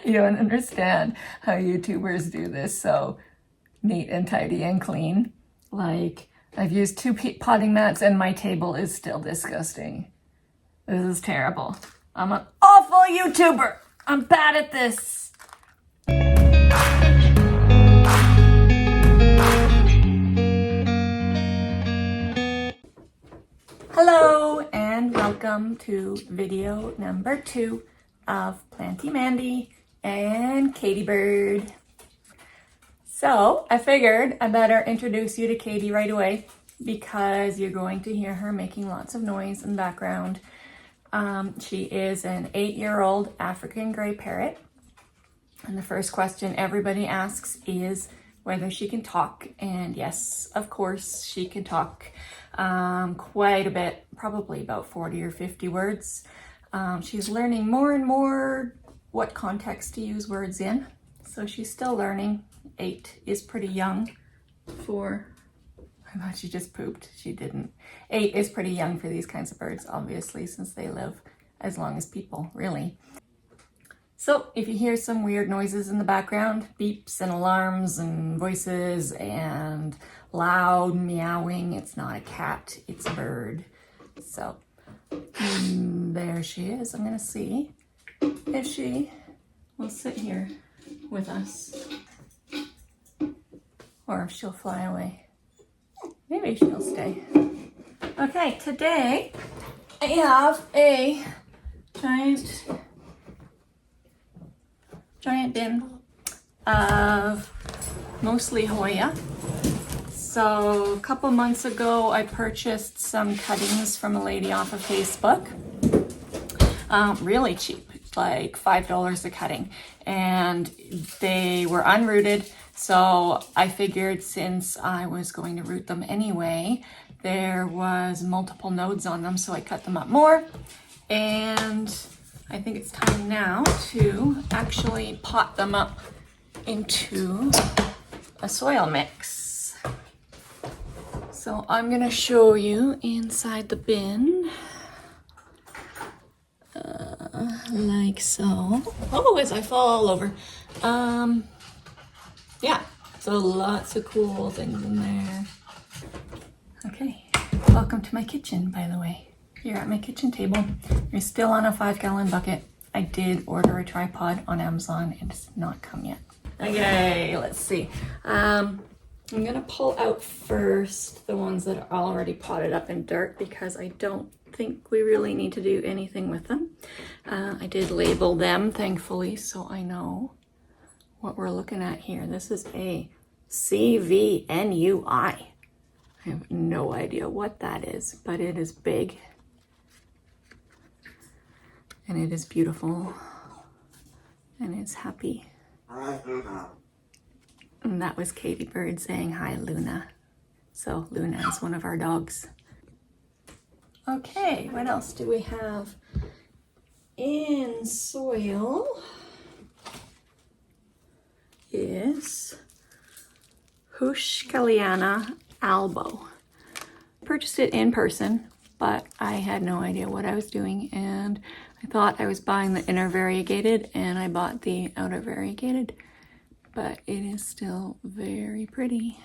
You don't understand how YouTubers do this so neat and tidy and clean. Like, I've used 2 potting mats and my table is still disgusting. This is terrible. I'm an awful YouTuber. I'm bad at this. Hello and welcome to video number 2 of Planty Mandy and Katie Bird. So I figured I better introduce you to Katie right away because you're going to hear her making lots of noise in the background. She is an 8-year-old African Grey Parrot. And the first question everybody asks is whether she can talk. And yes, of course, she can talk quite a bit, probably about 40 or 50 words. She's learning more and more what context to use words in. So she's still learning. 8 is pretty young for, I thought she just pooped. She didn't. 8 is pretty young for these kinds of birds, obviously, since they live as long as people, really. So if you hear some weird noises in the background, beeps and alarms and voices and loud meowing, it's not a cat, it's a bird. So there she is. I'm gonna see if she will sit here with us or if she'll fly away. Maybe she'll stay. Okay, today I have a giant bin of mostly Hoya. So a couple months ago I purchased some cuttings from a lady off of Facebook. Really cheap, like $5 a cutting, and they were unrooted. So I figured since I was going to root them anyway, there was multiple nodes on them, so I cut them up more. And I think it's time now to actually pot them up into a soil mix. So I'm gonna show you inside the bin, like so. Oh, as I fall all over. Yeah, so lots of cool things in there. Okay, welcome to my kitchen, by the way. You're at my kitchen table. You're still on a 5-gallon bucket. I did order a tripod on Amazon. It's not come yet. Okay, let's see. I'm gonna pull out first the ones that are already potted up in dirt because I don't think we really need to do anything with them. I did label them, thankfully, so I know what we're looking at here. This is a CV NUI. I have no idea what that is, but it is big. And it is beautiful. And it's happy. And that was Katie Bird saying hi, Luna. So Luna is one of our dogs. Okay, what else do we have in soil? Is Heuschkeliana Albo. I purchased it in person, but I had no idea what I was doing, and I thought I was buying the inner variegated, and I bought the outer variegated, but it is still very pretty.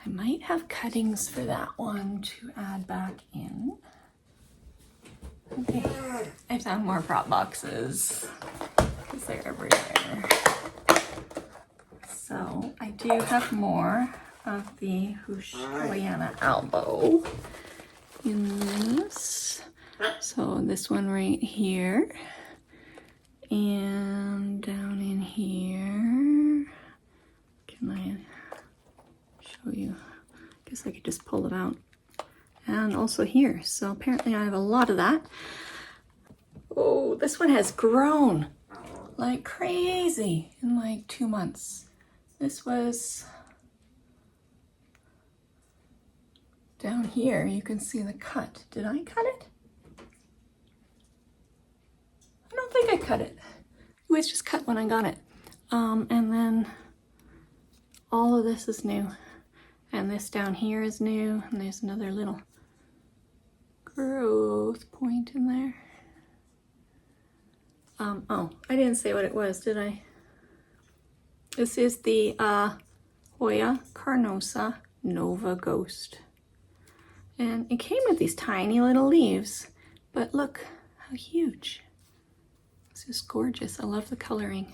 I might have cuttings for that one to add back in. Okay, I found more prop boxes because they're everywhere. So I do have more of the Heuschkeliana Albo in this. So this one right here, and down in here. Can I show you? I guess I could just pull them out. And also here. So apparently I have a lot of that. Oh, this one has grown like crazy in like 2 months. This was down here. You can see the cut. Did I cut it? I don't think I cut it. It was just cut when I got it. And then all of this is new. And this down here is new. And there's another little growth point in there. Oh, I didn't say what it was, did I? This is the Hoya Carnosa Nova Ghost. And it came with these tiny little leaves, but look how huge. It's just gorgeous. I love the coloring.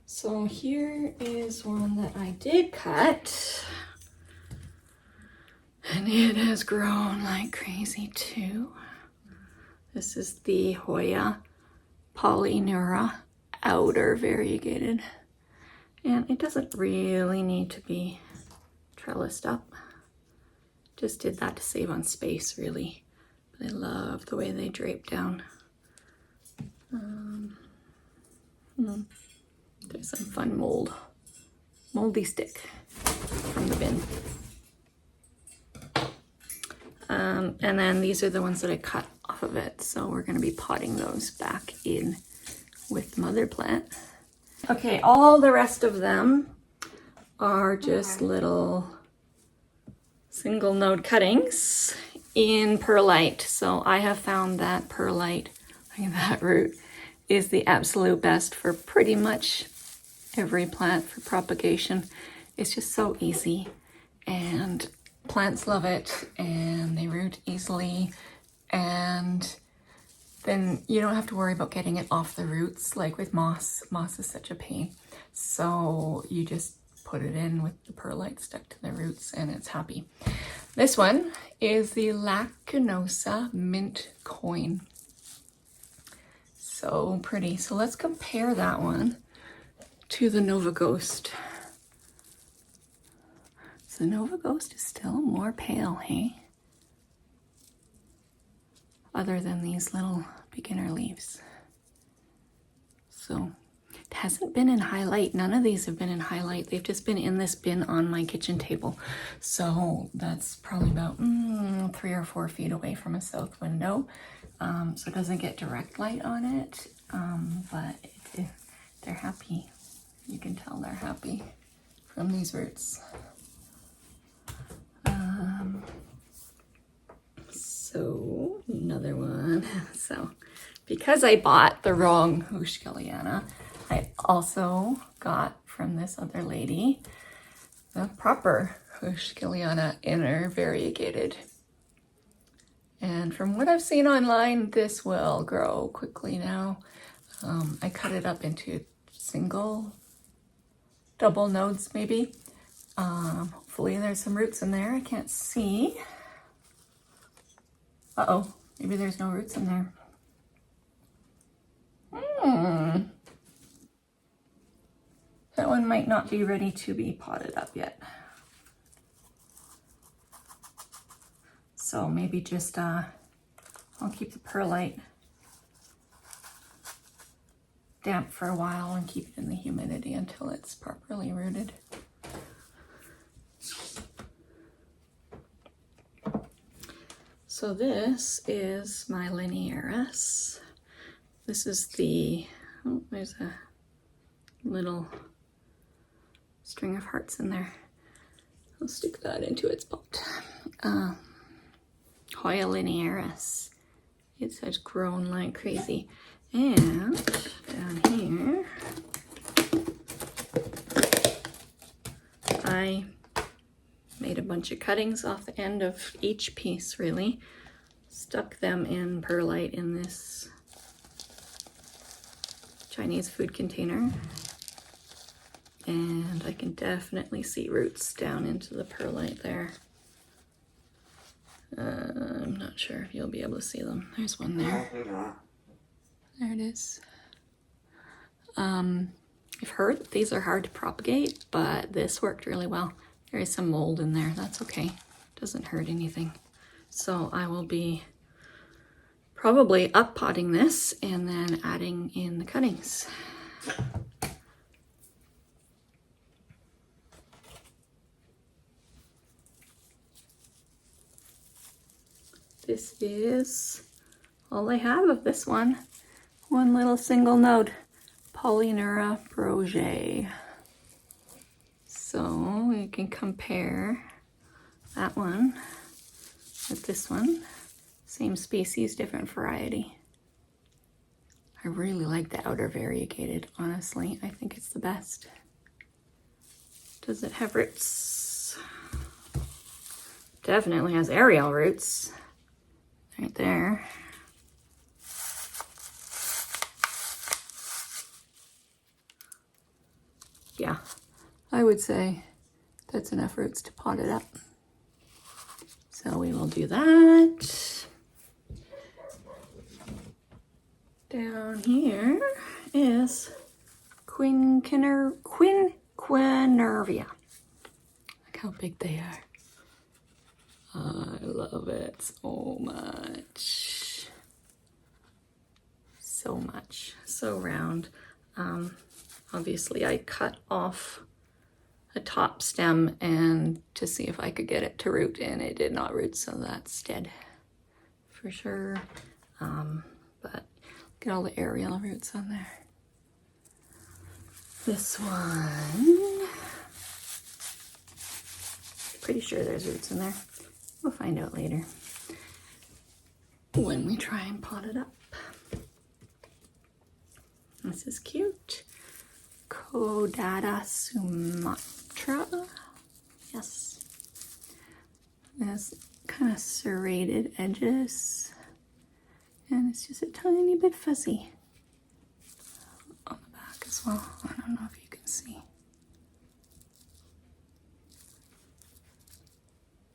So here is one that I did cut. And it has grown like crazy too. This is the Hoya Polyneura outer variegated. And it doesn't really need to be trellised up. Just did that to save on space, really. But I love the way they drape down. There's some fun moldy stick from the bin. And then these are the ones that I cut off of it. So we're gonna be potting those back in with mother plant. Okay, all the rest of them are just little single node cuttings in perlite. So I have found that perlite, look at that root, is the absolute best for pretty much every plant for propagation. It's just so easy and plants love it and they root easily, and then you don't have to worry about getting it off the roots like with moss. Moss is such a pain. So you just put it in with the perlite stuck to the roots and it's happy. This one is the Lacunosa Mint Coin. So pretty. So let's compare that one to the Nova Ghost. So the Nova Ghost is still more pale, hey? Other than these little beginner leaves. So it hasn't been in highlight. None of these have been in highlight. They've just been in this bin on my kitchen table. So that's probably about 3 or 4 feet away from a south window. So it doesn't get direct light on it, but they're happy. You can tell they're happy from these roots. So another one. So because I bought the wrong Heuschkeliana, I also got from this other lady the proper Heuschkeliana inner variegated. And from what I've seen online, this will grow quickly now. I cut it up into double nodes maybe. Hopefully there's some roots in there. I can't see. Uh-oh, maybe there's no roots in there. That one might not be ready to be potted up yet. So maybe just, I'll keep the perlite damp for a while and keep it in the humidity until it's properly rooted. So this is my Linearis. This is the, oh, there's a little string of hearts in there. I'll stick that into its pot. Hoya Linearis. It has grown like crazy. And down here, I made a bunch of cuttings off the end of each piece, really. Stuck them in perlite in this Chinese food container. And I can definitely see roots down into the perlite there. I'm not sure if you'll be able to see them. There's one there. There it is. I've heard that these are hard to propagate, but this worked really well. There is some mold in there. That's okay. Doesn't hurt anything. So I will be probably up potting this and then adding in the cuttings. This is all I have of this one. One little single node, Polyneura Broget. So we can compare that one with this one. Same species, different variety. I really like the outer variegated, honestly. I think it's the best. Does it have roots? Definitely has aerial roots. Right there. Yeah, I would say that's enough roots to pot it up. So we will do that. Down here is Quinquenervia. Look how big they are. I love it so much. So much. So round. Obviously I cut off a top stem and to see if I could get it to root, and it did not root, so that's dead for sure. But look at all the aerial roots on there. This one, pretty sure there's roots in there. We'll find out later when we try and pot it up. This is cute. Caudata Sumatra. Yes. It has kind of serrated edges. And it's just a tiny bit fuzzy on the back as well. I don't know if you can see.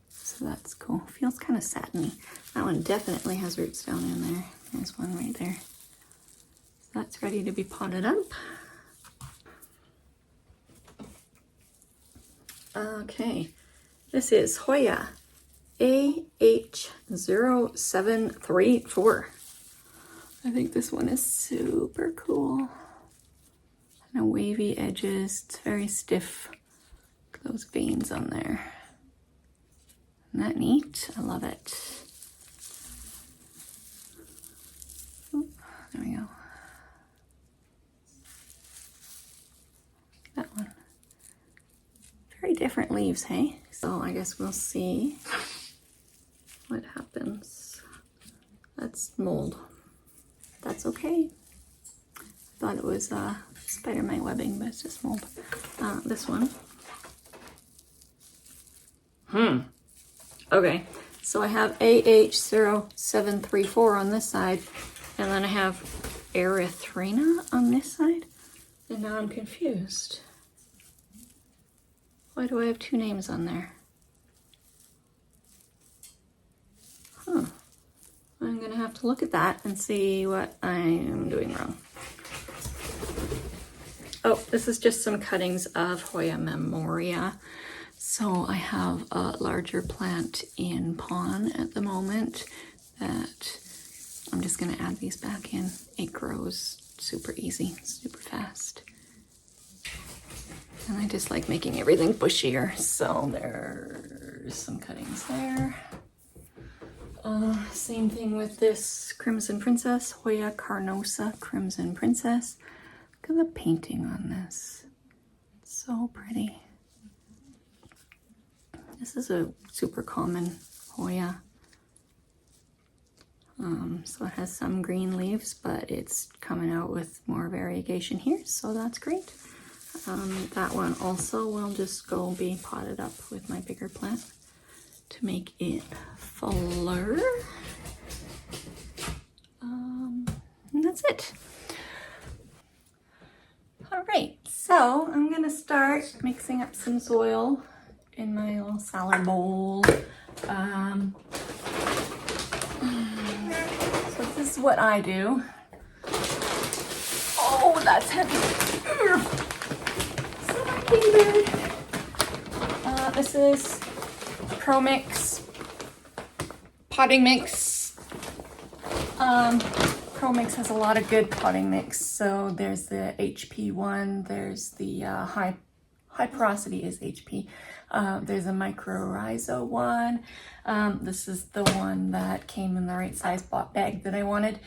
So that's cool. Feels kind of satiny. That one definitely has roots down in there. There's one right there. So that's ready to be potted up. Okay, this is Hoya AH 0734. I think this one is super cool. Kind of wavy edges. It's very stiff. Look at those veins on there. Isn't that neat? I love it. Oop, there we go. That one. Very different leaves, hey? So I guess we'll see what happens. That's mold. That's okay. I thought it was spider mite webbing, but it's just mold. This one. Okay, so I have AH0734 on this side, and then I have Erythrina on this side, and now I'm confused. Why do I have two names on there? Huh. I'm gonna have to look at that and see what I'm doing wrong. Oh, this is just some cuttings of Hoya Memoria. So I have a larger plant in pon at the moment that I'm just gonna add these back in. It grows super easy, super fast. And I just like making everything bushier. So there's some cuttings there. Same thing with this Crimson Princess, Hoya Carnosa Crimson Princess. Look at the painting on this. It's so pretty. This is a super common Hoya. So it has some green leaves, but it's coming out with more variegation here, so that's great. That one also will just go be potted up with my bigger plant to make it fuller. And that's it. All right, so I'm gonna start mixing up some soil in my little salad bowl. So this is what I do. Oh, that's heavy. This is Pro Mix potting mix. Pro Mix has a lot of good potting mix. So there's the HP one, there's the high porosity is HP. There's a mycorrhiza one. This is the one that came in the right size bag that I wanted.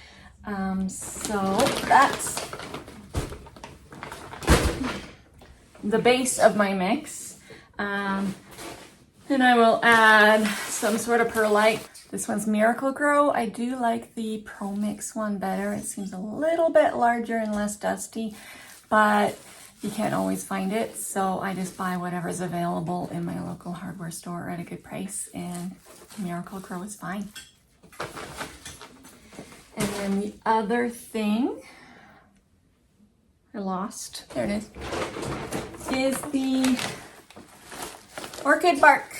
So that's the base of my mix. And I will add some sort of perlite. This one's Miracle Grow. I do like the Pro Mix one better. It seems a little bit larger and less dusty, but you can't always find it. So I just buy whatever's available in my local hardware store at a good price, and Miracle Grow is fine. And then the other thing I lost, there it is the orchid bark.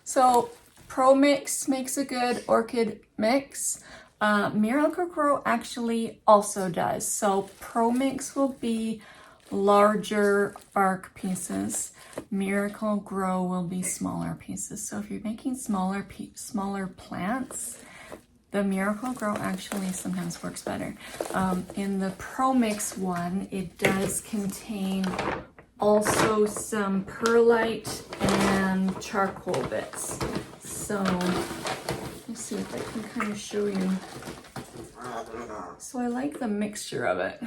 So Pro Mix makes a good orchid mix. Miracle Grow actually also does. So Pro Mix will be larger bark pieces. Miracle Grow will be smaller pieces. So if you're making smaller plants, the Miracle Grow actually sometimes works better. In the Pro Mix one, it does contain also some perlite and charcoal bits. So let's see if I can kind of show you. So I like the mixture of it.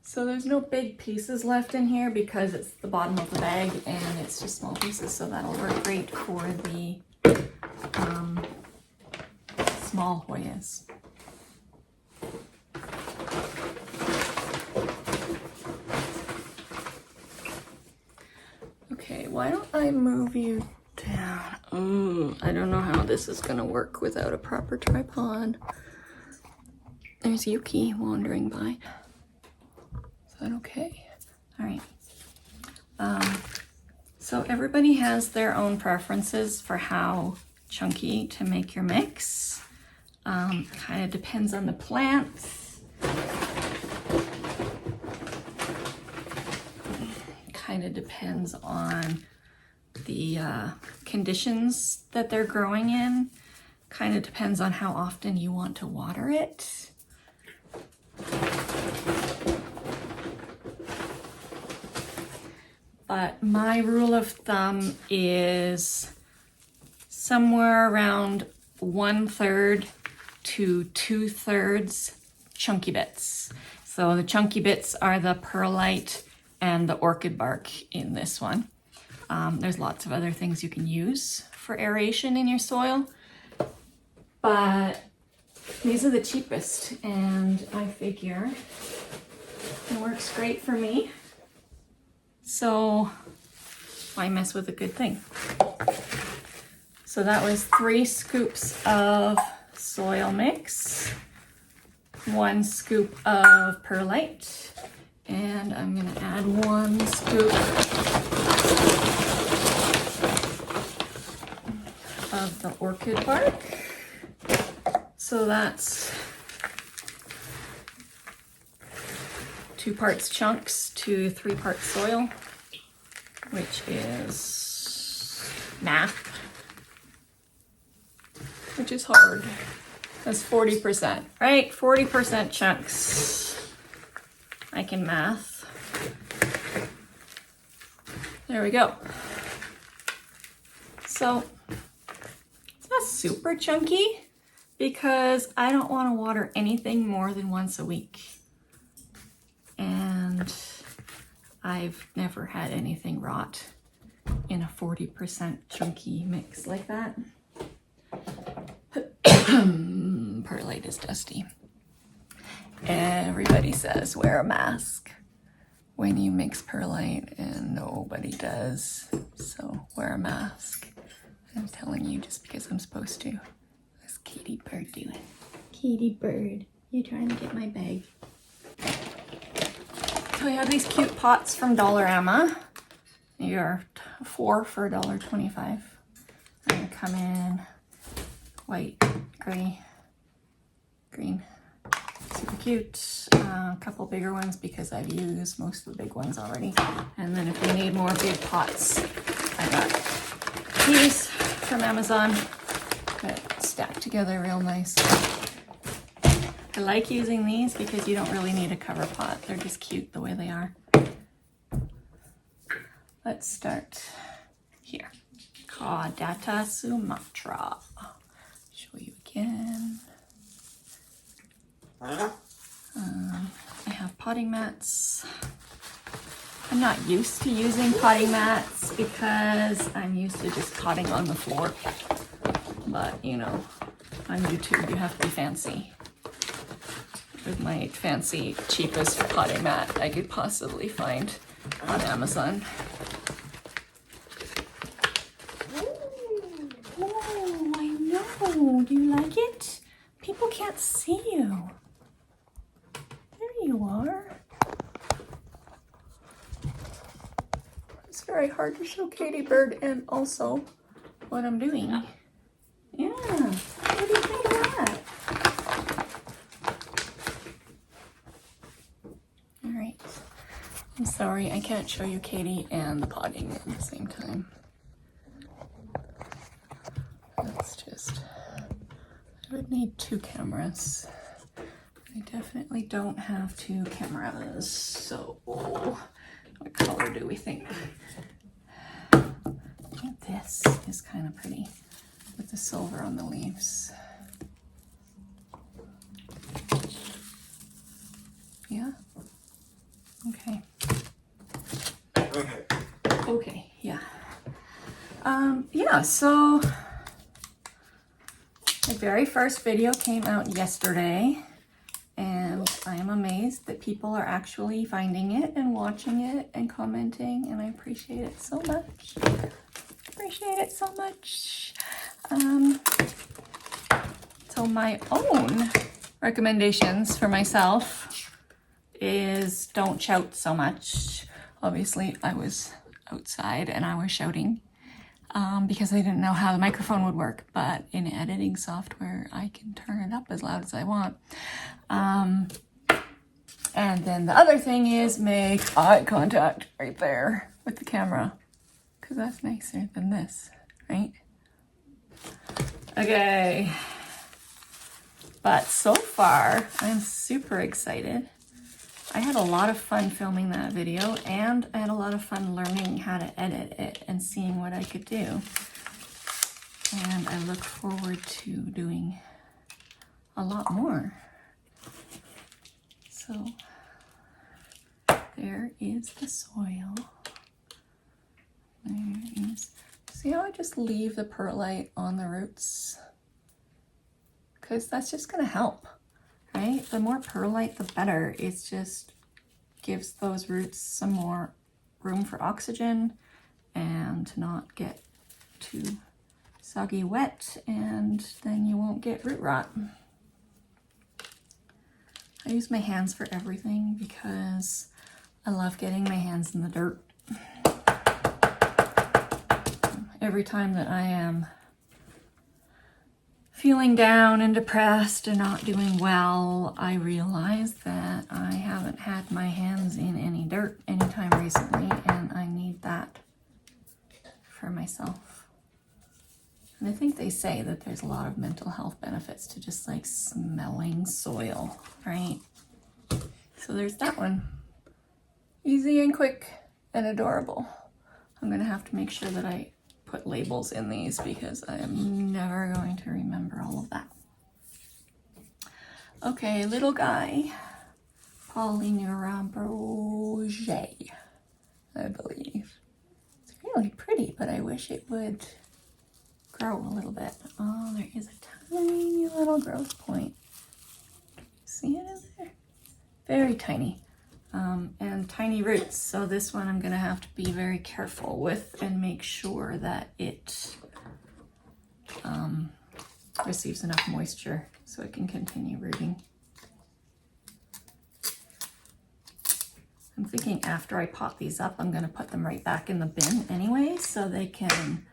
So there's no big pieces left in here because it's the bottom of the bag and it's just small pieces. So that'll work great for the small Hoyas. Okay, why don't I move you down? I don't know how this is gonna work without a proper tripod. There's Yuki wandering by. Is that okay? All right. So everybody has their own preferences for how chunky to make your mix. Kind of depends on the plants. Kind of depends on the conditions that they're growing in. Kind of depends on how often you want to water it. But my rule of thumb is somewhere around 1/3 to 2/3 chunky bits. So the chunky bits are the perlite and the orchid bark in this one. There's lots of other things you can use for aeration in your soil, but these are the cheapest, and I figure it works great for me. So why mess with a good thing? So that was 3 scoops of soil mix, 1 scoop of perlite, and I'm gonna add 1 scoop of the orchid bark. So that's 2 parts chunks to 3 parts soil, which is math, which is hard. That's 40%, right? 40% chunks. I can math. There we go. So it's not super chunky because I don't want to water anything more than once a week. And I've never had anything rot in a 40% chunky mix like that. Perlite is dusty. Everybody says wear a mask when you mix perlite, and nobody does. So wear a mask. I'm telling you just because I'm supposed to. What's Katie Bird doing? Katie Bird, you trying to get my bag? So we have these cute pots from Dollarama. They are 4 for $1.25. They come in white, gray, green. Super cute. A couple bigger ones because I've used most of the big ones already. And then if you need more big pots, I got these from Amazon that stack together real nice. I like using these because you don't really need a cover pot. They're just cute the way they are. Let's start here. Caudata Sumatra. Show you again. I have potting mats. I'm not used to using potting mats because I'm used to just potting on the floor. but you know, on YouTube you have to be fancy. With my fancy, cheapest potting mat I could possibly find on Amazon. Oh, I know. Do you like it? People can't see you. There you are. It's very hard to show Katie Bird and also what I'm doing. Yeah. What do you think of that? All right. I'm sorry, I can't show you Katie and the potting at the same time. That's just, I would need 2 cameras. I definitely don't have 2 cameras, so what color do we think? I think this is kind of pretty with the silver on the leaves. Yeah? Okay. Okay, yeah. Yeah, so the very first video came out yesterday, and I am amazed that people are actually finding it and watching it and commenting, and I appreciate it so much. Appreciate it so much. So my own recommendations for myself is don't shout so much. Obviously, I was outside and I was shouting because I didn't know how the microphone would work, but in editing software, I can turn it up as loud as I want. And then the other thing is make eye contact right there with the camera, because that's nicer than this, right? Okay. But so far, I'm super excited. I had a lot of fun filming that video, and I had a lot of fun learning how to edit it and seeing what I could do. And I look forward to doing a lot more. So there is the soil. There is, see how I just leave the perlite on the roots? Because that's just gonna help, right? The more perlite, the better. It just gives those roots some more room for oxygen and to not get too soggy wet, and then you won't get root rot. I use my hands for everything because I love getting my hands in the dirt. Every time that I am feeling down and depressed and not doing well, I realize that I haven't had my hands in any dirt anytime recently, and I need that for myself. And I think they say that there's a lot of mental health benefits to just like smelling soil, right? So there's that one. Easy and quick and adorable. I'm gonna have to make sure that I put labels in these because I am never going to remember all of that. Okay, little guy, Polyneura Broget, I believe. It's really pretty, but I wish it would grow a little bit. Oh, there is a tiny little growth point. See it in there? Very tiny. And tiny roots, so this one I'm gonna have to be very careful with and make sure that it receives enough moisture so it can continue rooting. I'm thinking after I pot these up, I'm gonna put them right back in the bin anyway, so they can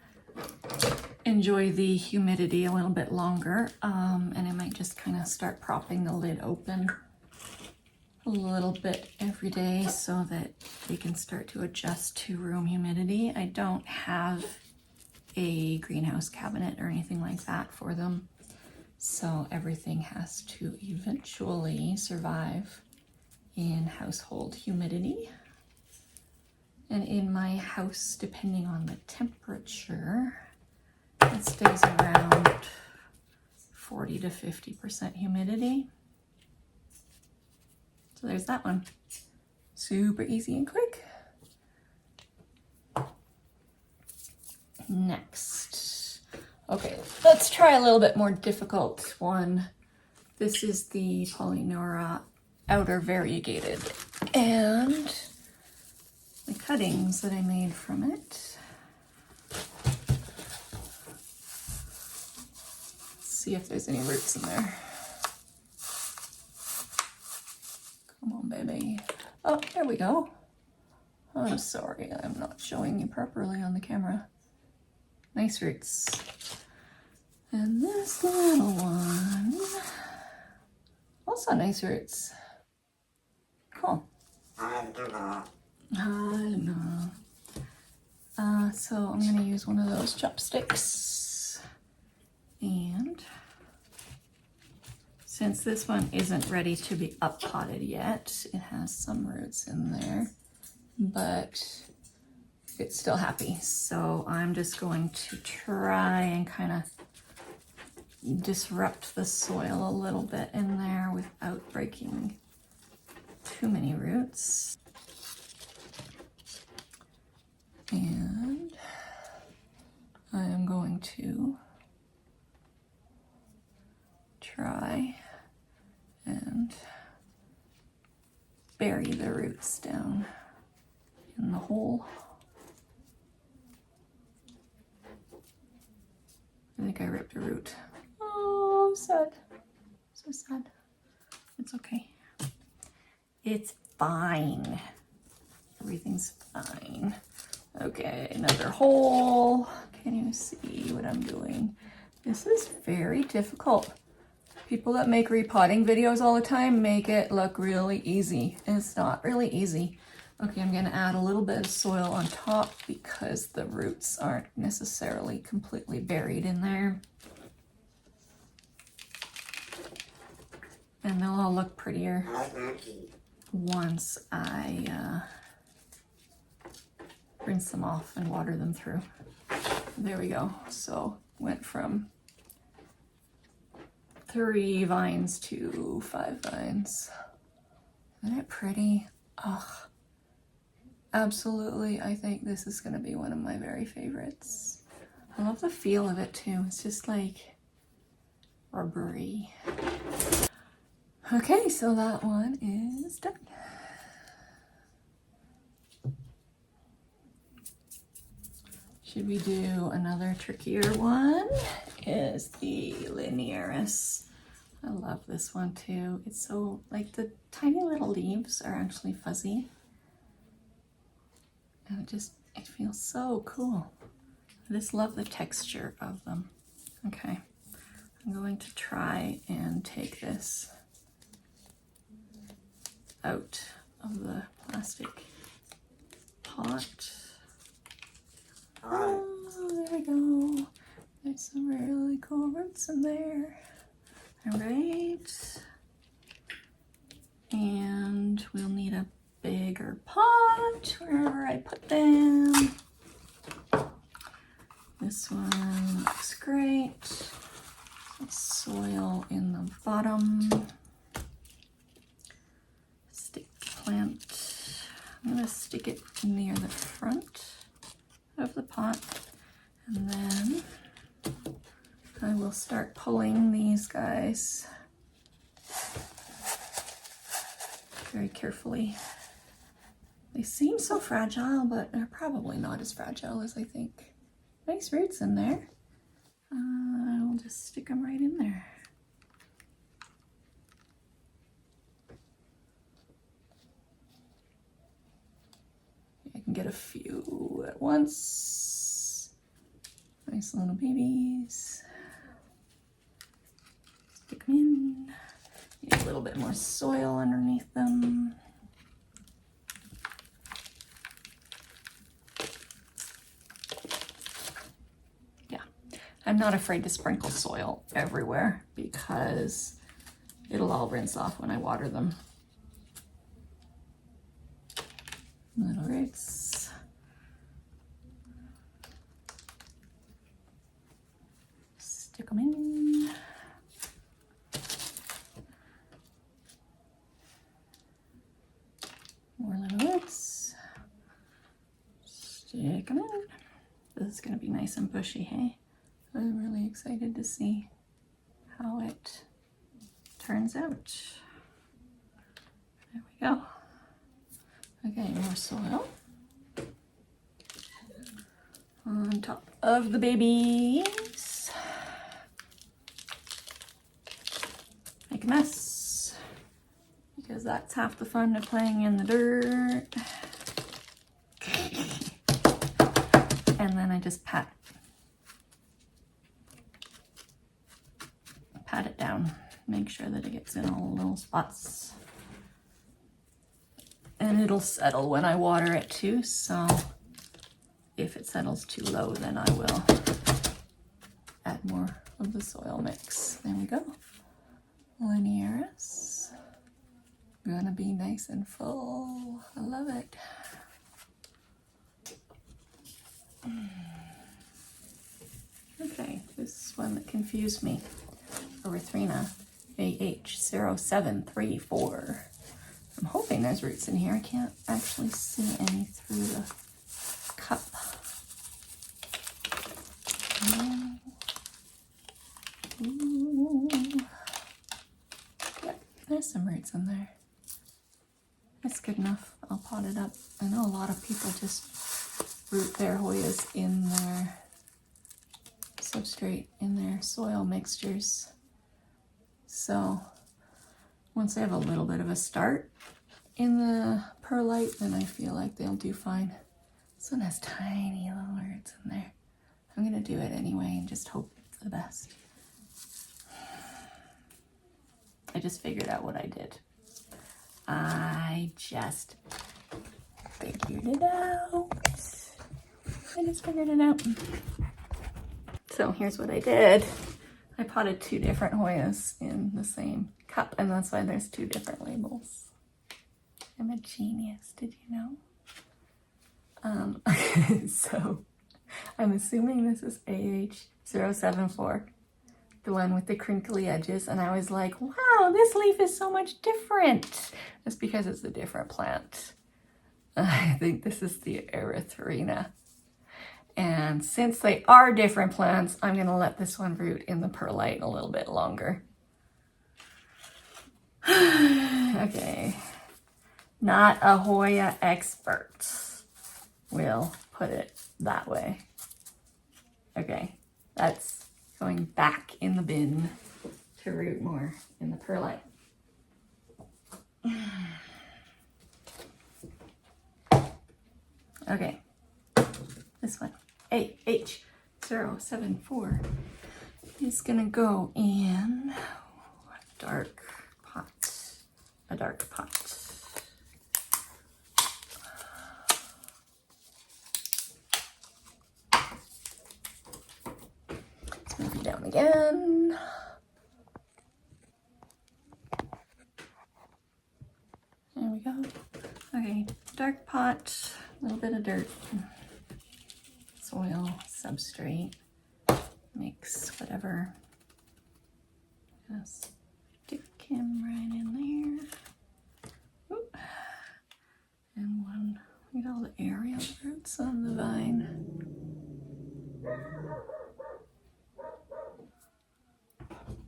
enjoy the humidity a little bit longer. And I might just kind of start propping the lid open a little bit every day so that they can start to adjust to room humidity. I don't have a greenhouse cabinet or anything like that for them, so everything has to eventually survive in household humidity. And in my house, depending on the temperature, it stays around 40 to 50% humidity. So there's that one. Super easy and quick. Next. Okay, let's try a little bit more difficult one. This is the Polyneura outer variegated, and the cuttings that I made from it. Let's see if there's any roots in there. Come on, baby. Oh, there we go. I'm sorry, I'm not showing you properly on the camera. Nice roots. And this little one, also nice roots. Cool. I don't know. So I'm gonna use one of those chopsticks. And since this one isn't ready to be up potted yet, it has some roots in there, but it's still happy. So I'm just going to try and kind of disrupt the soil a little bit in there without breaking too many roots. And I am going to try and bury the roots down in the hole. I think I ripped a root. Oh, sad. So sad. It's okay. It's fine. Everything's fine. Okay, another hole. Can you see what I'm doing? This is very difficult. People that make repotting videos all the time make it look really easy. It's not really easy. Okay, I'm gonna add a little bit of soil on top because the roots aren't necessarily completely buried in there. And they'll all look prettier once I rinse them off and water them through. There we go. So went from 3 vines to 5 vines. Isn't it pretty? Ugh. Absolutely, I think this is going to be one of my very favorites. I love the feel of it too. It's just like rubbery. Okay, so that one is done. Should we do another trickier one? Is the Linearis. I love this one too. It's so, like, the tiny little leaves are actually fuzzy. And it feels so cool. I just love the texture of them. Okay, I'm going to try and take this out of the plastic pot. Oh, there we go. There's some really cool roots in there. All right. And we'll need a bigger pot wherever I put them. This one looks great. Some soil in the bottom. Stick plant. I'm going to stick it near the front of the pot, and then I will start pulling these guys very carefully. They seem so fragile, but they're probably not as fragile as I think. Nice roots in there. I'll just stick them right in there. I can get a few at once. Nice little babies. Stick them in. Need a little bit more soil underneath them. Yeah, I'm not afraid to sprinkle soil everywhere because it'll all rinse off when I water them. Little roots. Stick them in. More little roots. Stick them in. This is going to be nice and bushy, hey? I'm really excited to see how it turns out. There we go. Okay, more soil on top of the babies. Make a mess, because that's half the fun of playing in the dirt. And then I just pat it down, make sure that it gets in all the little spots. And it'll settle when I water it too, so if it settles too low, then I will add more of the soil mix. There we go. Linearis. Gonna be nice and full. I love it. Okay, this is one that confused me. Erythrina AH 0734. I'm hoping there's roots in here. I can't actually see any through the cup. Ooh. Yep, there's some roots in there. That's good enough. I'll pot it up. I know a lot of people just root their Hoyas in their substrate, in their soil mixtures. So once they have a little bit of a start in the perlite, then I feel like they'll do fine. This one has tiny little roots in there. I'm gonna do it anyway and just hope for the best. I just figured out what I did. I just figured it out. So here's what I did. I potted 2 different Hoyas in the same cup, and that's why there's 2 different labels. I'm a genius, did you know? So I'm assuming this is AH 074, the one with the crinkly edges, and I was like, wow, this leaf is so much different. That's because it's a different plant. I think this is the Erythrina. And since they are different plants, I'm gonna let this one root in the perlite a little bit longer. Okay, not a Hoya expert will put it that way. Okay, that's going back in the bin to root more in the perlite. Okay, this one, AH 074, is gonna go in a dark pot. Let's move it down again. There we go. Okay, dark pot, a little bit of dirt, soil, substrate, mix whatever. Just stick him right in there. Oop. And one, look at all the aerial roots on the vine.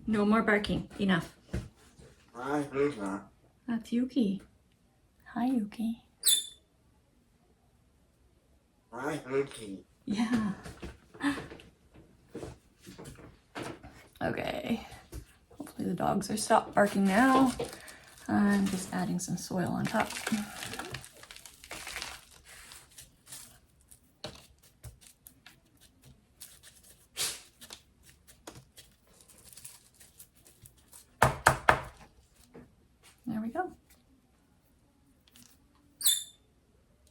No more barking, enough. Hi, who's that? That's Yuki. Hi, Yuki. Hi, Yuki. Yeah. Okay. Hopefully the dogs are stopped barking now. I'm just adding some soil on top. There we go.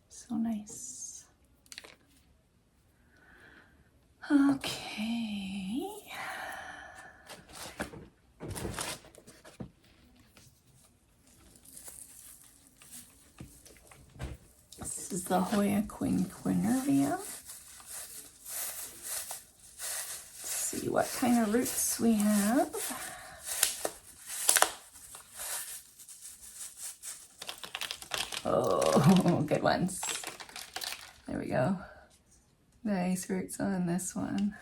So nice. Okay. This is the Hoya Quinquenervia. Let's see what kind of roots we have. Oh, good ones. There we go. Nice roots on this one.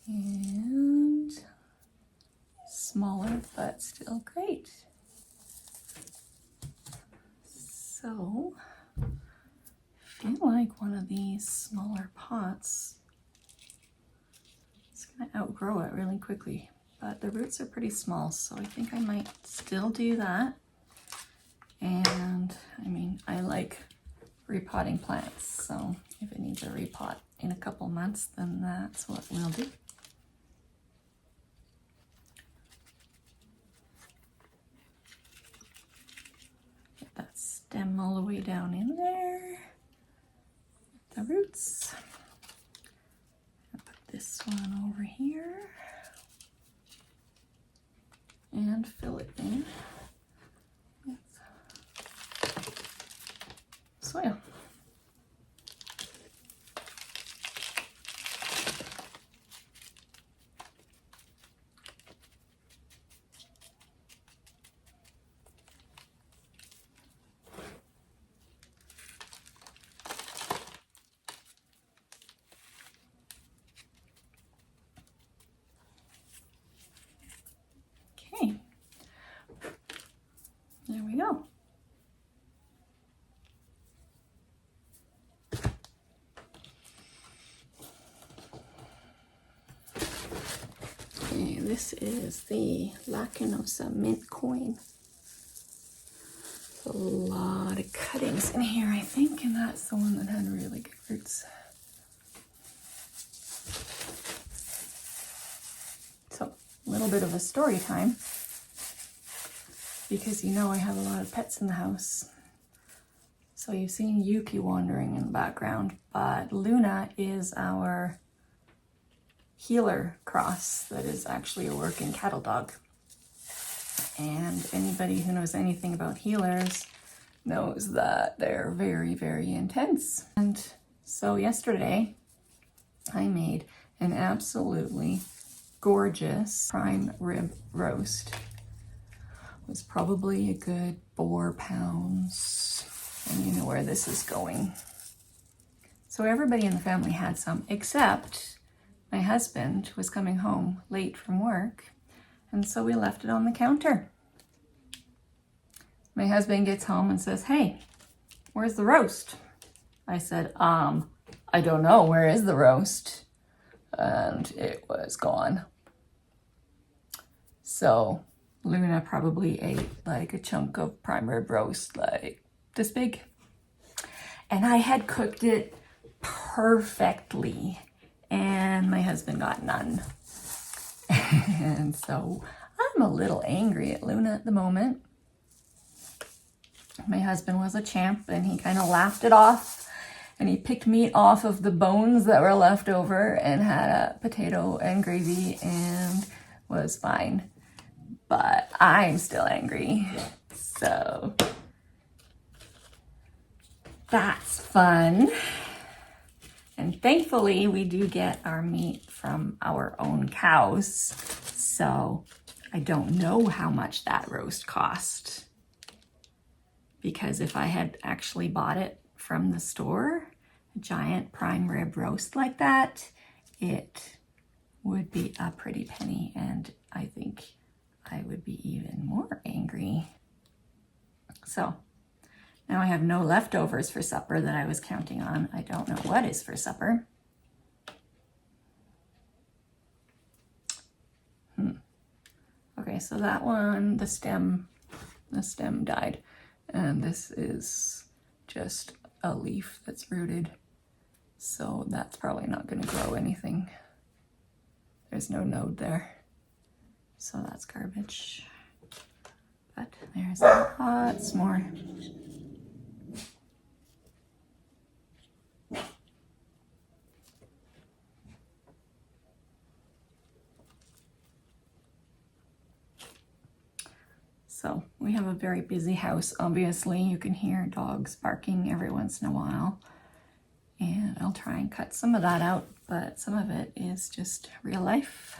And smaller, but still great. So I feel like one of these smaller pots is going to outgrow it really quickly, but the roots are pretty small, so I think I might still do that. And I mean, I like repotting plants, so if it needs a repot in a couple months, then that's what we'll do. Get that stem all the way down in there, the roots. I'll put this one over here and fill it in with soil. Okay, there we go. Okay, this is the Lacunosa mint coin. A lot of cuttings in here, I think, and that's the one that had really good roots. So, a little bit of a story time, because you know I have a lot of pets in the house. So you've seen Yuki wandering in the background, but Luna is our healer cross that is actually a working cattle dog. And anybody who knows anything about healers knows that they're very, very intense. And so yesterday I made an absolutely gorgeous prime rib roast. It was probably a good 4 pounds, and you know where this is going. So everybody in the family had some, except my husband was coming home late from work, and so we left it on the counter. My husband gets home and says, "Hey, where's the roast?" I said, I don't know, where is the roast? And it was gone. So Luna probably ate like a chunk of prime rib roast like this big. And I had cooked it perfectly, and my husband got none. And so I'm a little angry at Luna at the moment. My husband was a champ, and he kind of laughed it off, and he picked meat off of the bones that were left over and had a potato and gravy and was fine. But I'm still angry, so that's fun. And thankfully we do get our meat from our own cows, so I don't know how much that roast cost. Because if I had actually bought it from the store, a giant prime rib roast like that, it would be a pretty penny, and I think I would be even more angry. So now I have no leftovers for supper that I was counting on. I don't know what is for supper. Okay, so that one, the stem died. And this is just a leaf that's rooted. So that's probably not going to grow anything. There's no node there. So that's garbage. But there's lots more. So we have a very busy house, obviously. You can hear dogs barking every once in a while. And I'll try and cut some of that out, but some of it is just real life.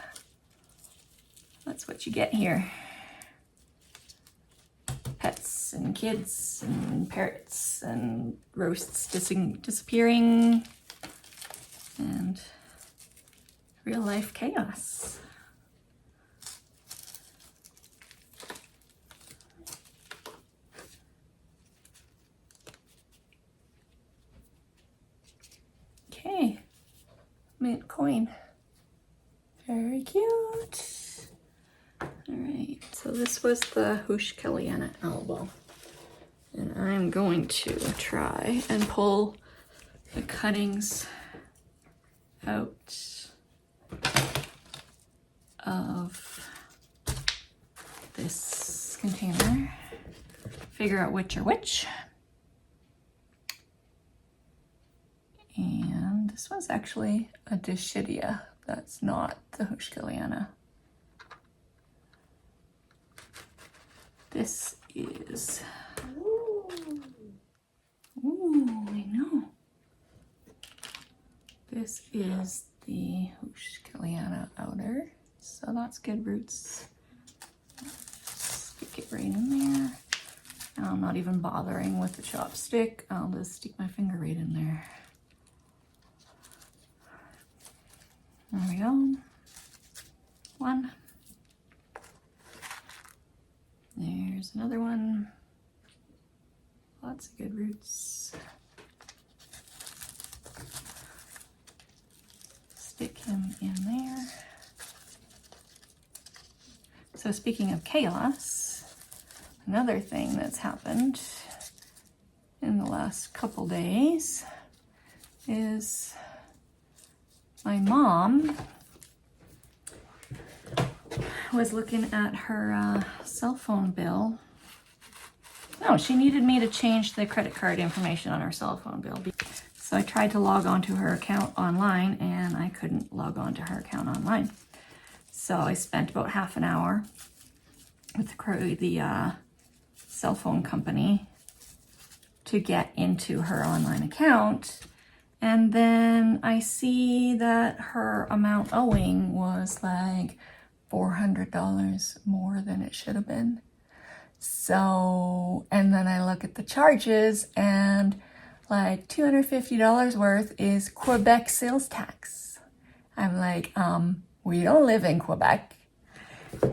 That's what you get here. Pets and kids and parrots and roasts disappearing. And real life chaos. Okay, mint coin. Very cute. All right, so this was the Heuschkeliana Albo. And I'm going to try and pull the cuttings out of this container, figure out which are which. And this was actually a Dischidia. That's not the Heuschkeliana. This is, ooh, I know. This is the Heuschkeliana outer, so that's good roots. Stick it right in there. Now I'm not even bothering with the chopstick. I'll just stick my finger right in there. There we go. One. There's another one. Lots of good roots. Stick him in there. So speaking of chaos, another thing that's happened in the last couple days is my mom was looking at her cell phone bill. No, she needed me to change the credit card information on her cell phone bill. So I tried to log on to her account online and I couldn't log on to her account online. So I spent about half an hour with the cell phone company to get into her online account. And then I see that her amount owing was like $400 more than it should have been. So, and then I look at the charges and like $250 worth is Quebec sales tax. I'm like, we don't live in Quebec.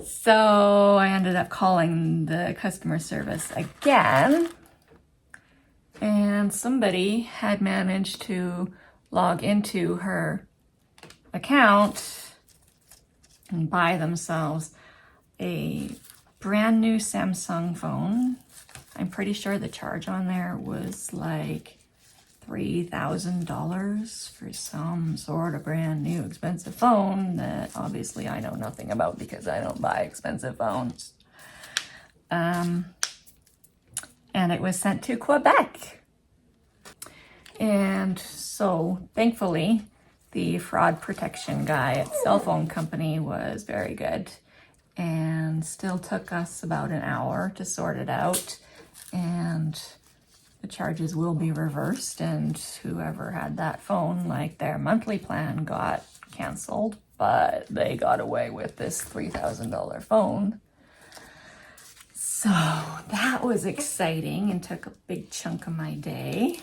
So I ended up calling the customer service again, and somebody had managed to log into her account and buy themselves a brand new Samsung phone. I'm pretty sure the charge on there was like $3,000 for some sort of brand new expensive phone that obviously I know nothing about because I don't buy expensive phones. And it was sent to Quebec. And so thankfully, the fraud protection guy at the cell phone company was very good and still took us about an hour to sort it out. And the charges will be reversed, and whoever had that phone, like their monthly plan got canceled, but they got away with this $3,000 phone. So that was exciting and took a big chunk of my day.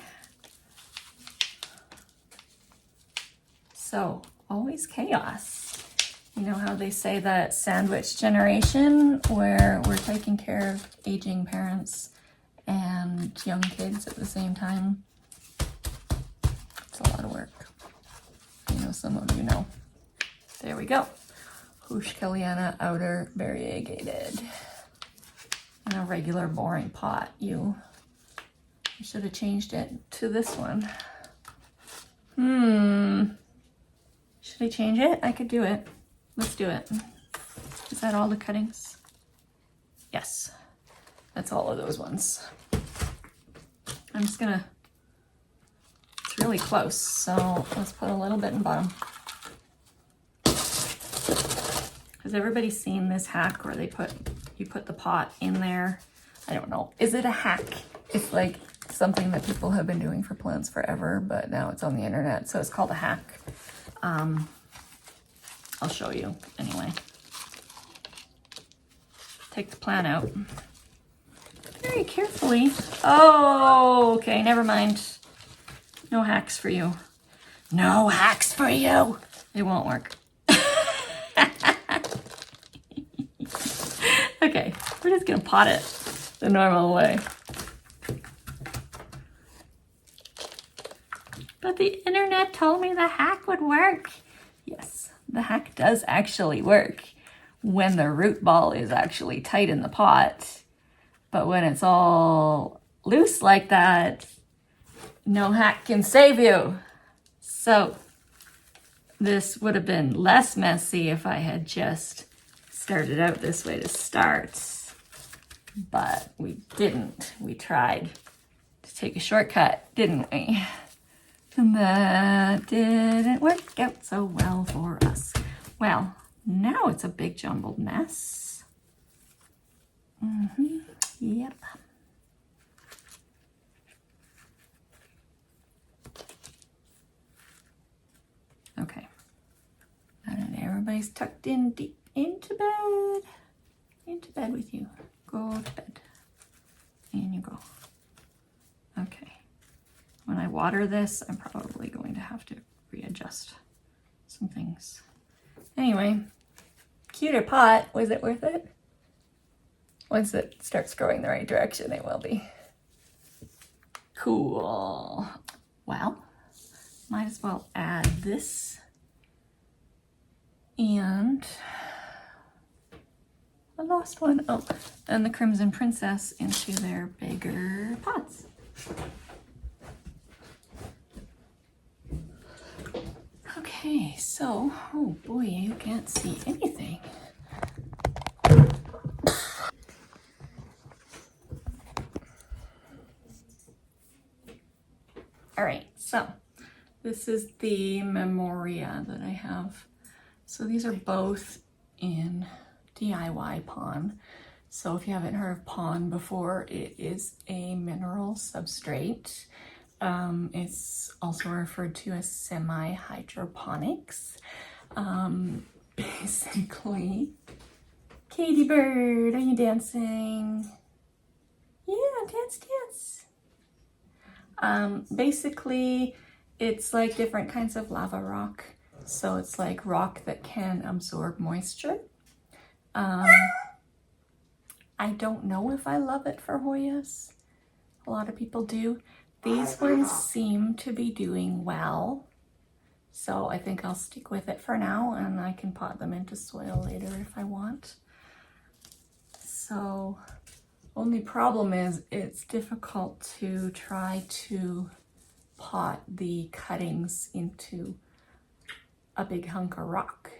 So always chaos. You know how they say that sandwich generation, where we're taking care of aging parents and young kids at the same time? It's a lot of work. You know, some of you know. There we go. Heuschkeliana outer variegated. In a regular boring pot. You should have changed it to this one. Should I change it? I could do it. Let's do it. Is that all the cuttings? Yes. That's all of those ones. I'm just gonna, it's really close, so let's put a little bit in bottom. Has everybody seen this hack where you put the pot in there? I don't know. Is it a hack? It's like something that people have been doing for plants forever, but now it's on the internet, so it's called a hack. I'll show you anyway. Take the plant out very carefully. Oh, okay, never mind. No hacks for you. No hacks for you. It won't work. Okay, we're just gonna pot it the normal way. But the internet told me the hack would work. Yes, the hack does actually work when the root ball is actually tight in the pot. But when it's all loose like that, no hack can save you. So this would have been less messy if I had just started out this way to start. But we didn't. We tried to take a shortcut, didn't we? And that didn't work out so well for us. Well, now it's a big jumbled mess. Yep. Okay. And everybody's tucked in deep into bed. Into bed with you. Go to bed. In you go. Okay. When I water this, I'm probably going to have to readjust some things. Anyway, cuter pot. Was it worth it? Once it starts growing the right direction, it will be. Cool. Well, might as well add this and the last one. Oh, and the Crimson Princess into their bigger pots. Okay, so, oh boy, you can't see anything. All right, so this is the Memoria that I have. So these are both in DIY pon. So if you haven't heard of pon before, it is a mineral substrate. It's also referred to as semi-hydroponics. Basically, Katie Bird, are you dancing? Yeah, dance, dance. Basically, it's like different kinds of lava rock. So it's like rock that can absorb moisture. I don't know if I love it for Hoyas. A lot of people do. These ones seem to be doing well. So I think I'll stick with it for now, and I can pot them into soil later if I want. So only problem is it's difficult to try to pot the cuttings into a big hunk of rock,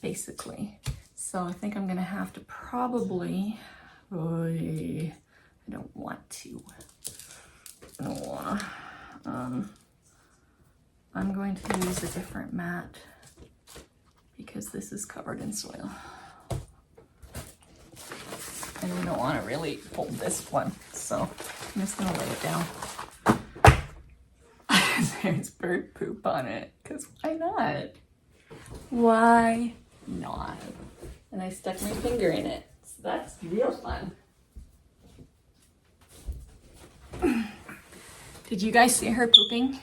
basically. So I think I'm gonna have to probably, I don't want to. I don't wanna. I'm going to use a different mat because this is covered in soil. And we don't want to really hold this one, so I'm just gonna lay it down. There's bird poop on it, because why not? Why not? And I stuck my finger in it, so that's real fun. Did you guys see her pooping?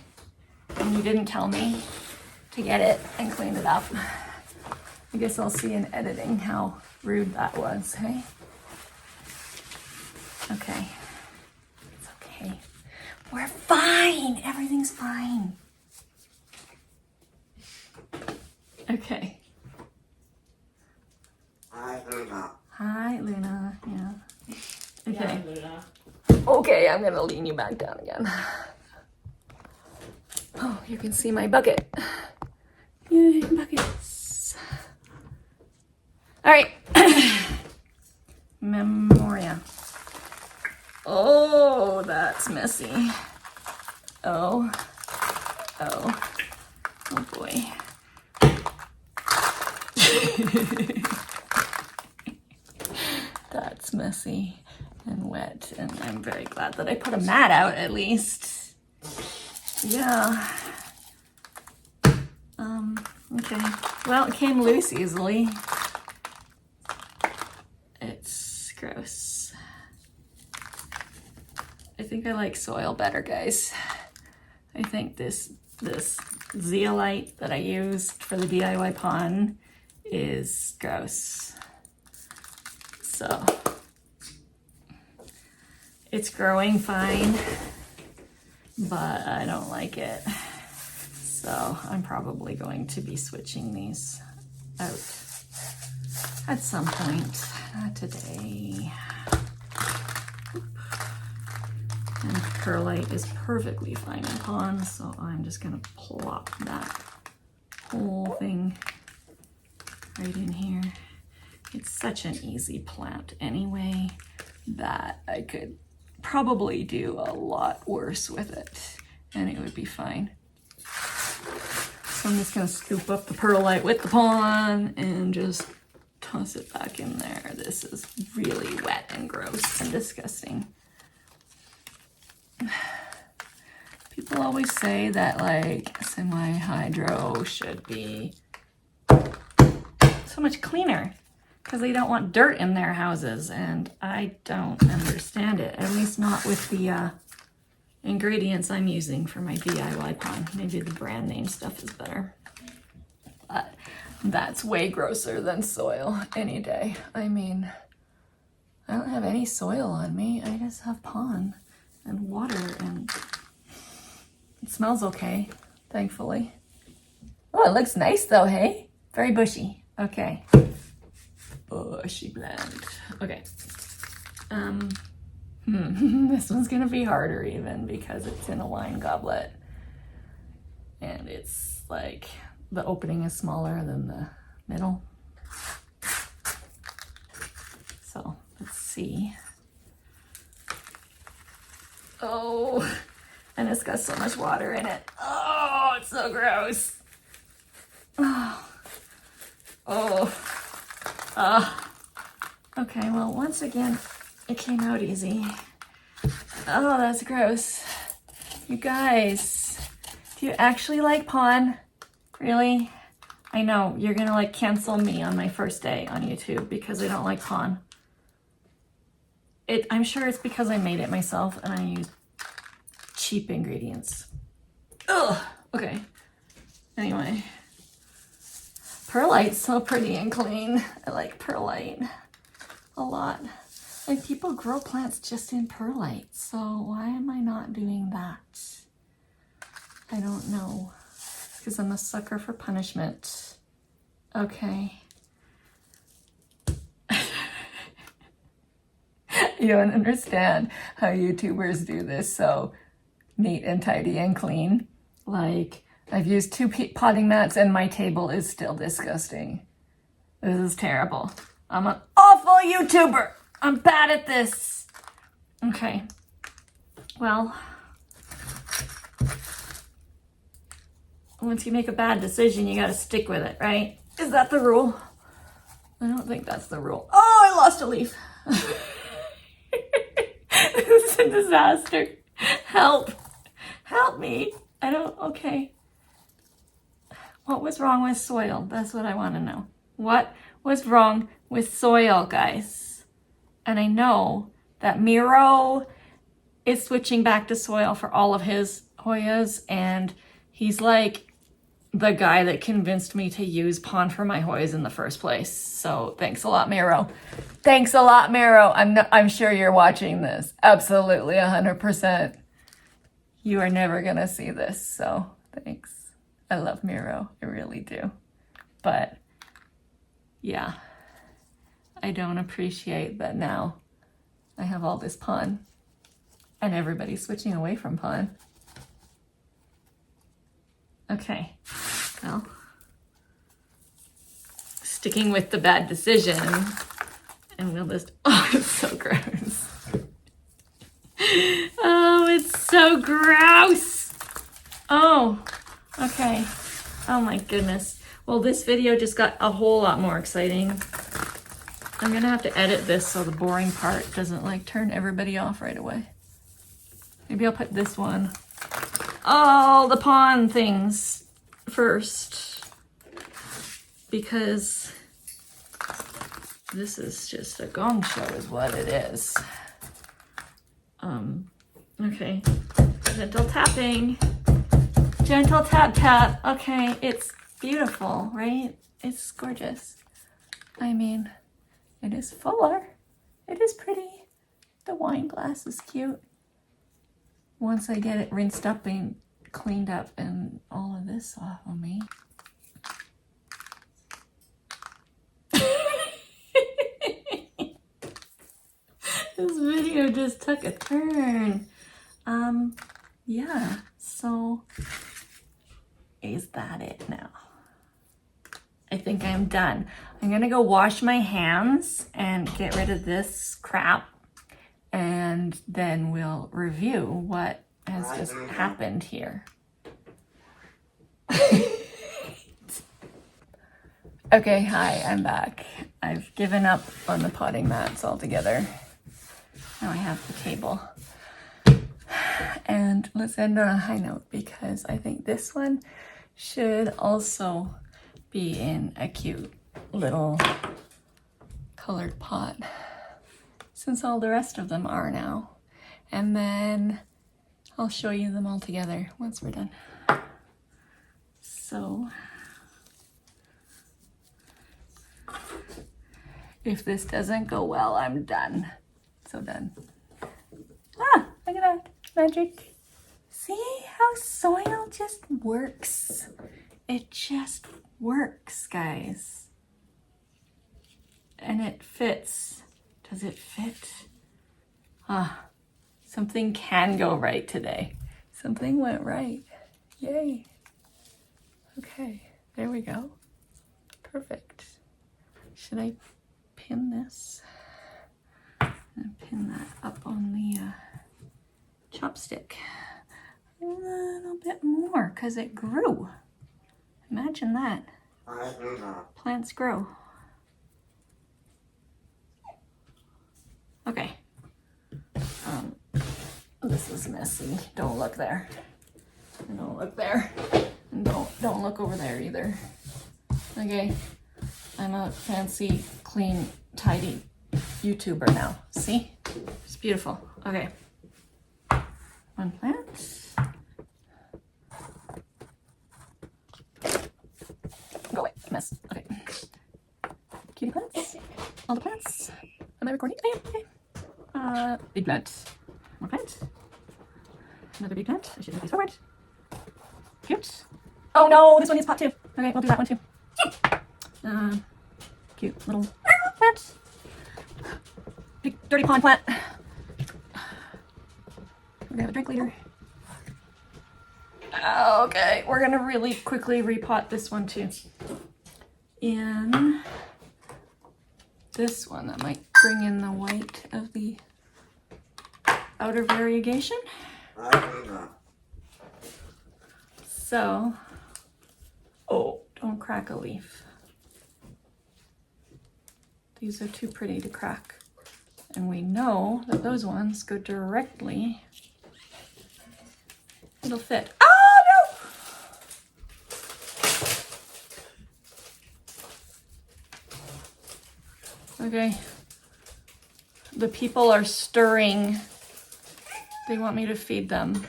And you didn't tell me to get it and clean it up. I guess I'll see in editing how rude that was, hey? Okay. It's okay. We're fine. Everything's fine. Okay. Hi, Luna. Hi, Luna. Yeah. Okay. Yeah, Luna. Okay, I'm gonna lean you back down again. Oh, you can see my bucket. Yay, buckets. All right. Memoria. Oh, that's messy. Oh. Oh. Oh boy. That's messy and wet, and I'm very glad that I put a mat out at least. Yeah. Okay. Well, it came loose easily. It's gross. I think I like soil better, guys. I think this zeolite that I used for the DIY pon is gross. So it's growing fine, but I don't like it. So I'm probably going to be switching these out at some point, not today. And perlite is perfectly fine in pond, so I'm just gonna plop that whole thing right in here. It's such an easy plant anyway that I could probably do a lot worse with it and it would be fine. So I'm just gonna scoop up the perlite with the pond and just toss it back in there. This is really wet and gross and disgusting. People always say that like semi-hydro should be so much cleaner because they don't want dirt in their houses, and I don't understand it, at least not with the ingredients I'm using for my DIY pond. Maybe the brand name stuff is better, but that's way grosser than soil any day. I mean, I don't have any soil on me, I just have pond and water, and it smells okay, thankfully. Oh, it looks nice though, hey? Very bushy. Okay. Bushy plant. Okay. This one's gonna be harder even because it's in a wine goblet. And it's like, the opening is smaller than the middle. So, let's see. Oh, and it's got so much water in it. Oh, it's so gross. Okay, well, once again, it came out easy. Oh, that's gross. You guys, do you actually like pond? Really? I know, you're gonna like cancel me on my first day on YouTube because I don't like pond. I'm sure it's because I made it myself and I used cheap ingredients. Ugh, okay. Anyway. Perlite's so pretty and clean. I like perlite a lot. Like, people grow plants just in perlite, so why am I not doing that? I don't know. Because I'm a sucker for punishment. Okay. You don't understand how YouTubers do this so neat and tidy and clean. Like, I've used 2 potting mats and my table is still disgusting. This is terrible. I'm an awful YouTuber. I'm bad at this. Okay. Well, once you make a bad decision, you gotta stick with it, right? Is that the rule? I don't think that's the rule. Oh, I lost a leaf. This is a disaster. Help. Help me. Okay. What was wrong with soil? That's what I want to know. What was wrong with soil, guys? And I know that Miro is switching back to soil for all of his Hoyas, and he's like the guy that convinced me to use pond for my Hoyas in the first place. So thanks a lot, Miro. Thanks a lot, Miro. I'm sure you're watching this. Absolutely, 100%. You are never gonna see this, so thanks. I love Miro, I really do. But yeah, I don't appreciate that now I have all this pond and everybody's switching away from pond. Okay, well, sticking with the bad decision, and we'll just, oh, it's so gross. Oh, it's so gross. Oh, okay. Oh my goodness. Well, this video just got a whole lot more exciting. I'm gonna have to edit this so the boring part doesn't like turn everybody off right away. Maybe I'll put this one, all the pond things first, because this is just a gong show is what it is. Okay, gentle tapping, gentle tap tap. Okay, it's beautiful, right? It's gorgeous. I mean, it is fuller It is pretty. The wine glass is cute. Once I get it rinsed up and cleaned up and all of this off of me. This video just took a turn. Yeah, so is that it now? I think I'm done. I'm gonna go wash my hands and get rid of this crap, and then we'll review what has just happened here. Okay, hi, I'm back. I've given up on the potting mats altogether. Now I have the table. And let's end on a high note because I think this one should also be in a cute little colored pot, since all the rest of them are now. And then I'll show you them all together once we're done. So if this doesn't go well, I'm done. So done. Ah, look at that magic. See how soil just works? It just works, guys. And it fits. Does it fit? Ah, something can go right today. Something went right. Yay. Okay, there we go. Perfect. Should I pin this? And pin that up on the chopstick. A little bit more because it grew. Imagine that. Plants grow. Okay. This is messy. Don't look there. Don't look there. And don't look over there either. Okay. I'm a fancy, clean, tidy YouTuber now. See? It's beautiful. Okay. One plant. Go away. Mess. Okay. Cutie plants. All the plants. Am I recording? I am. Okay. Big plant. More plant. Another big plant. I should move these forward. Cute. Oh no, this one needs pot too. Okay, we'll do that one too. Cute little plant. Big dirty pond plant. We're gonna have a drink later. Okay, we're gonna really quickly repot this one too. In this one, that might bring in the white of the outer variegation. So, oh, don't crack a leaf. These are too pretty to crack. And we know that those ones go directly. It'll fit. Oh no! Okay. The people are stirring. They want me to feed them.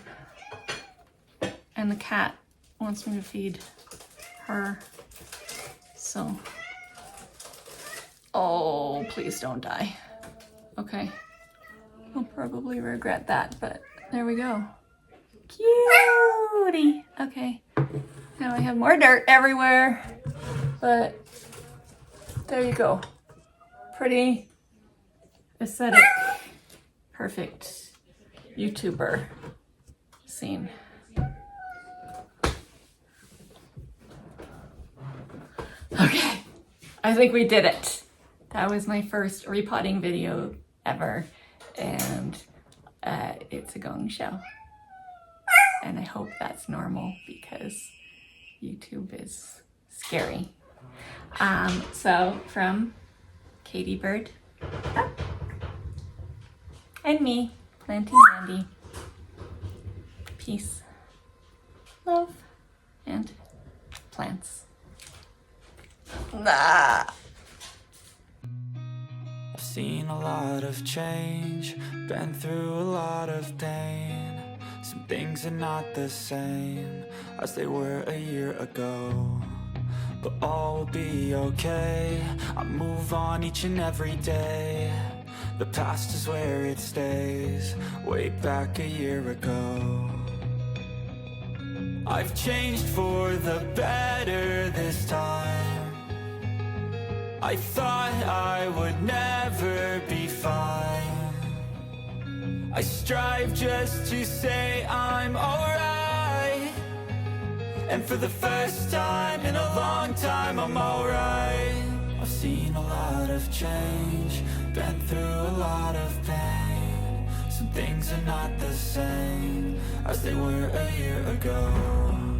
And the cat wants me to feed her. So, oh, please don't die. Okay. I'll probably regret that, but there we go. Cutie. Okay. Now I have more dirt everywhere, but there you go. Pretty aesthetic, perfect YouTuber scene. Okay, I think we did it. That was my first repotting video ever, and it's a gong show. And I hope that's normal because YouTube is scary. So from Katie Bird and me, Planty Mandy, peace, love, and plants. Nah. I've seen a lot of change, been through a lot of pain. Some things are not the same as they were a year ago, but all will be okay. I move on each and every day. The past is where it stays, way back a year ago. I've changed for the better this time. I thought I would never be fine. I strive just to say I'm alright. And for the first time in a long time, I'm alright. I've seen a lot of change, been through a lot of pain. Some things are not the same as they were a year ago.